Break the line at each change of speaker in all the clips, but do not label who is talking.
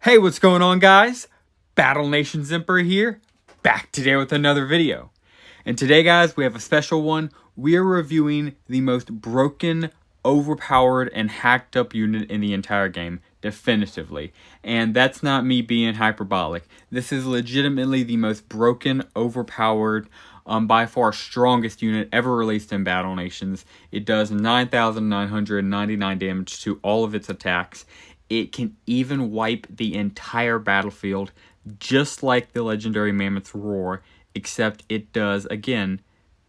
Hey, what's going on, guys? Battle Nation Zimper here, back today with another video. And today, guys, we have a special one. We are reviewing the most broken, overpowered, and hacked up unit in the entire game, definitively. And that's not me being hyperbolic. This is legitimately the most broken, overpowered, by far strongest unit ever released in Battle Nations. It does 9,999 damage to all of its attacks. It can even wipe the entire battlefield, just like the legendary Mammoth's Roar, except it does, again,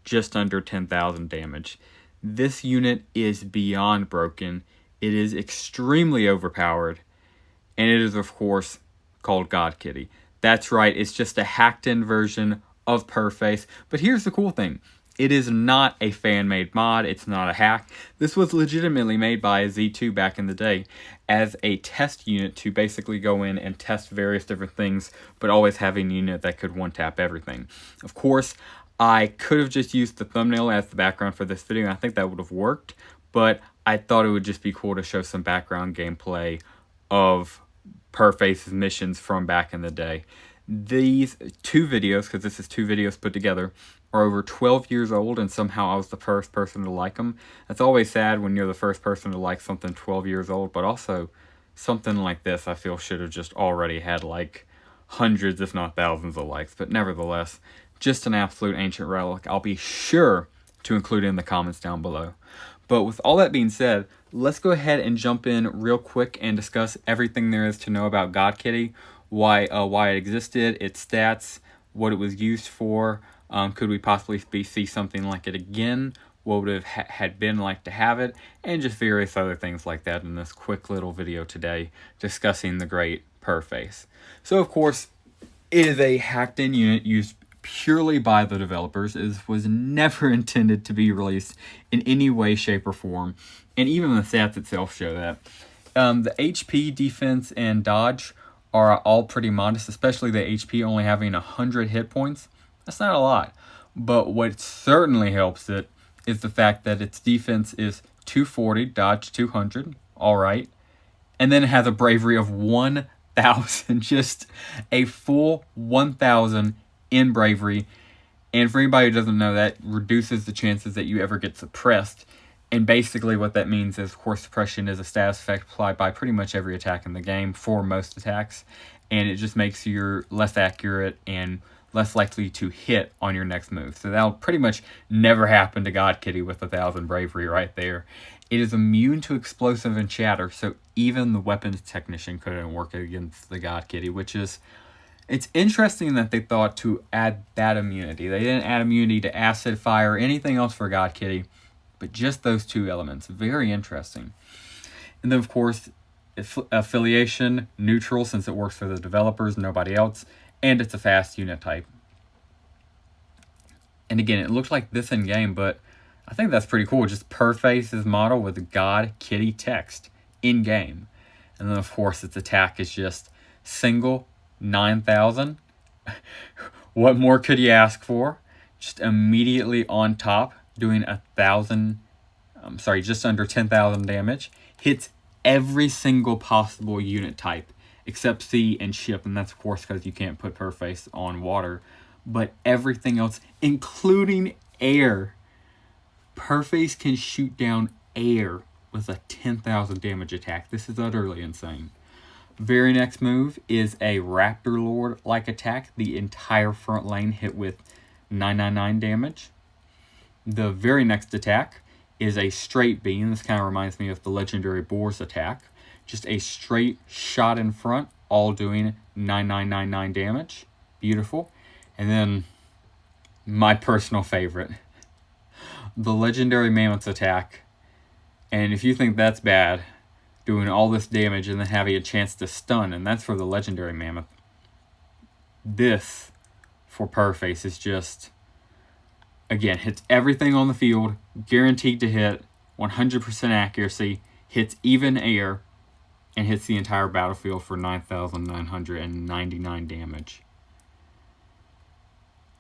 just under 10,000 damage. This unit is beyond broken. It is extremely overpowered, and it is, of course, called Godkitty. That's right, it's just a hacked-in version of Purrface. But here's the cool thing. It is not a fan-made mod. It's not a hack. This was legitimately made by Z2 back in the day as a test unit to basically go in and test various different things, but always having a unit that could one-tap everything. Of course, I could have just used the thumbnail as the background for this video, and I think that would have worked, but I thought it would just be cool to show some background gameplay of Purrface's missions from back in the day. These two videos, because this is two videos put together, are over 12 years old, and somehow I was the first person to like them. That's always sad when you're the first person to like something 12 years old, but also something like this I feel should have just already had like hundreds if not thousands of likes. But nevertheless, just an absolute ancient relic. I'll be sure to include it in the comments down below. But with all that being said, let's go ahead and jump in real quick and discuss everything there is to know about Godkitty, why it existed, its stats, what it was used for. Could we possibly see something like it again? What would it have had been like to have it? And just various other things like that in this quick little video today discussing the great Purrface. So, of course, it is a hacked-in unit used purely by the developers. It was never intended to be released in any way, shape, or form. And even the stats itself show that. The HP, defense, and dodge are all pretty modest, especially the HP only having 100 hit points. That's not a lot, but what certainly helps it is the fact that its defense is 240, dodge 200, all right, and then it has a bravery of 1,000, just a full 1,000 in bravery, and for anybody who doesn't know, that reduces the chances that you ever get suppressed, and basically what that means is, of course, suppression is a status effect applied by pretty much every attack in the game for most attacks, and it just makes you less accurate and less likely to hit on your next move. So that'll pretty much never happen to Godkitty with 1,000 bravery right there. It is immune to explosive and shatter, so even the weapons technician couldn't work against the Godkitty, which is, it's interesting that they thought to add that immunity. They didn't add immunity to acid, fire, or anything else for Godkitty, but just those two elements. Very interesting. And then, of course, affiliation, neutral, since it works for the developers, nobody else. And it's a fast unit type. And again, it looks like this in game, but I think that's pretty cool. Just Purrface's model with Godkitty text in game. And then, of course, its attack is just single 9,000. What more could you ask for? Just immediately on top, doing 1,000, just under 10,000 damage. Hits every single possible unit type, except sea and ship, and that's of course because you can't put Purrface on water, but everything else, including air. Purrface can shoot down air with a 10,000 damage attack. This is utterly insane. Very next move is a Raptor Lord-like attack. The entire front lane hit with 999 damage. The very next attack is a straight beam. This kind of reminds me of the legendary Boar's attack. Just a straight shot in front, all doing 9,999 damage. Beautiful. And then, my personal favorite, the legendary Mammoth's attack. And if you think that's bad, doing all this damage and then having a chance to stun, and that's for the legendary Mammoth. This, for Purrface, is just, again, hits everything on the field, guaranteed to hit, 100% accuracy, hits even air, and hits the entire battlefield for 9,999 damage.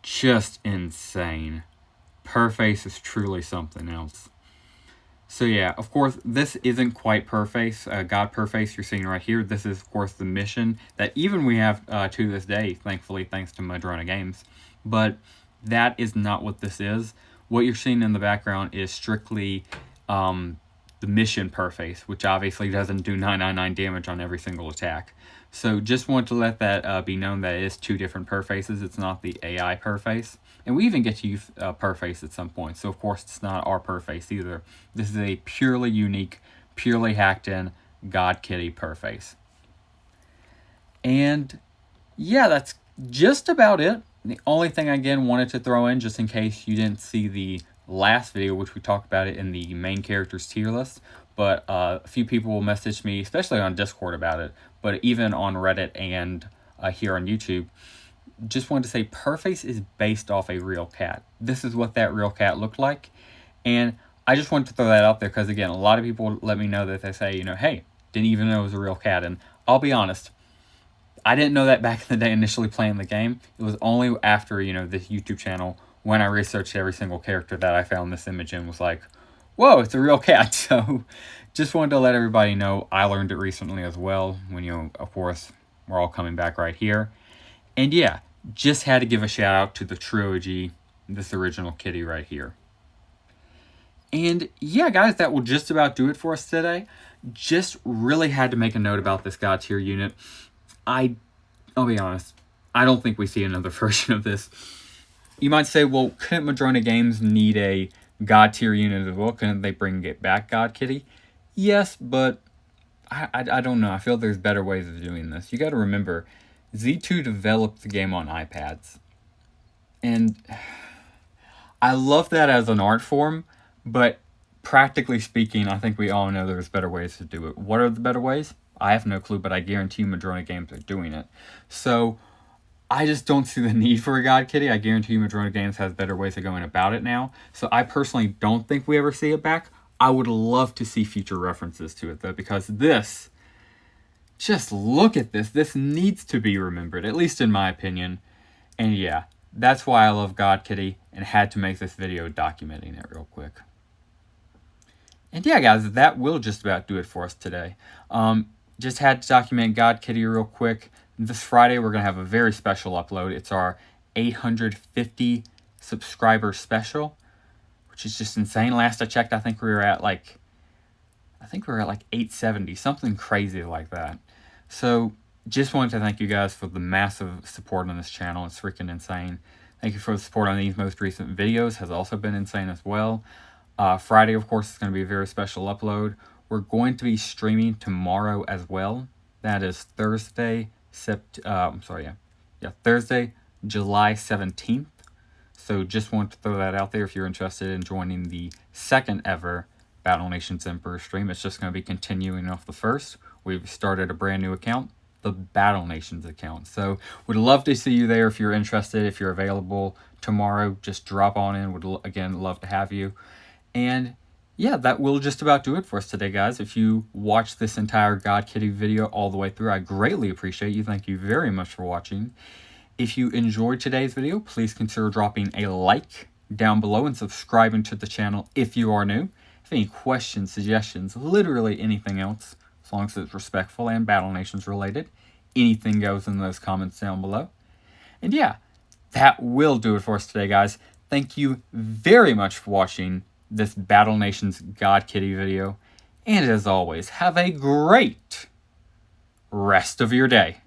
Just insane. Purrface is truly something else. So yeah, of course, this isn't quite Purrface. God Purrface you're seeing right here. This is, of course, the mission that even we have to this day, thankfully, thanks to Madrona Games. But that is not what this is. What you're seeing in the background is strictly the mission Purrface, which obviously doesn't do 999 damage on every single attack. So just want to let that be known that it is two different Purrfaces. It's not the AI Purrface. And we even get to use Purrface at some point. So, of course, it's not our Purrface either. This is a purely unique, purely hacked-in Godkitty Purrface. And, yeah, that's just about it. The only thing, again, wanted to throw in, just in case you didn't see the last video, which we talked about it in the main characters tier list. But a few people will message me, especially on Discord about it, but even on Reddit and here on YouTube. Just wanted to say Purrface is based off a real cat. This is what that real cat looked like. And I just wanted to throw that out there because, again, a lot of people let me know that they say, you know, hey, didn't even know it was a real cat. And I'll be honest, I didn't know that back in the day initially playing the game. It was only after, you know, this YouTube channel when I researched every single character that I found this image and was like, whoa, it's a real cat. So just wanted to let everybody know I learned it recently as well when, you know, of course, we're all coming back right here. And yeah, just had to give a shout out to the trilogy, this original kitty right here. And yeah, guys, that will just about do it for us today. Just really had to make a note about this God tier unit. I'll be honest, I don't think we see another version of this. You might say, well, couldn't Madrona Games need a God tier unit as well? Couldn't they bring it back, Godkitty? Yes, but I don't know. I feel there's better ways of doing this. You got to remember, Z2 developed the game on iPads. And I love that as an art form, but practically speaking, I think we all know there's better ways to do it. What are the better ways? I have no clue, but I guarantee you Madrona Games are doing it. So I just don't see the need for a Godkitty. I guarantee you Madrona Games has better ways of going about it now. So I personally don't think we ever see it back. I would love to see future references to it, though, because this... just look at this. This needs to be remembered, at least in my opinion. And yeah, that's why I love Godkitty and had to make this video documenting it real quick. And yeah, guys, that will just about do it for us today. Just had to document Godkitty real quick. This Friday, we're going to have a very special upload. It's our 850 subscriber special, which is just insane. Last I checked, I think we were at like 870, something crazy like that. So just wanted to thank you guys for the massive support on this channel. It's freaking insane. Thank you for the support on these most recent videos. Has also been insane as well. Friday, of course, is going to be a very special upload. We're going to be streaming tomorrow as well. That is Thursday, Thursday, July 17th. So just want to throw that out there if you're interested in joining the second ever Battle Nations Emperor stream. It's just going to be continuing off the first. We've started a brand new account, the Battle Nations account. So would love to see you there if you're interested, if you're available tomorrow. Just drop on in. Would, again, love to have you. And yeah, that will just about do it for us today, guys. If you watched this entire Godkitty video all the way through, I greatly appreciate you. Thank you very much for watching. If you enjoyed today's video, please consider dropping a like down below and subscribing to the channel if you are new. If any questions, suggestions, literally anything else, as long as it's respectful and Battle Nations related, anything goes in those comments down below. And yeah, that will do it for us today, guys. Thank you very much for watching this Battle Nations Godkitty video. And as always, have a great rest of your day.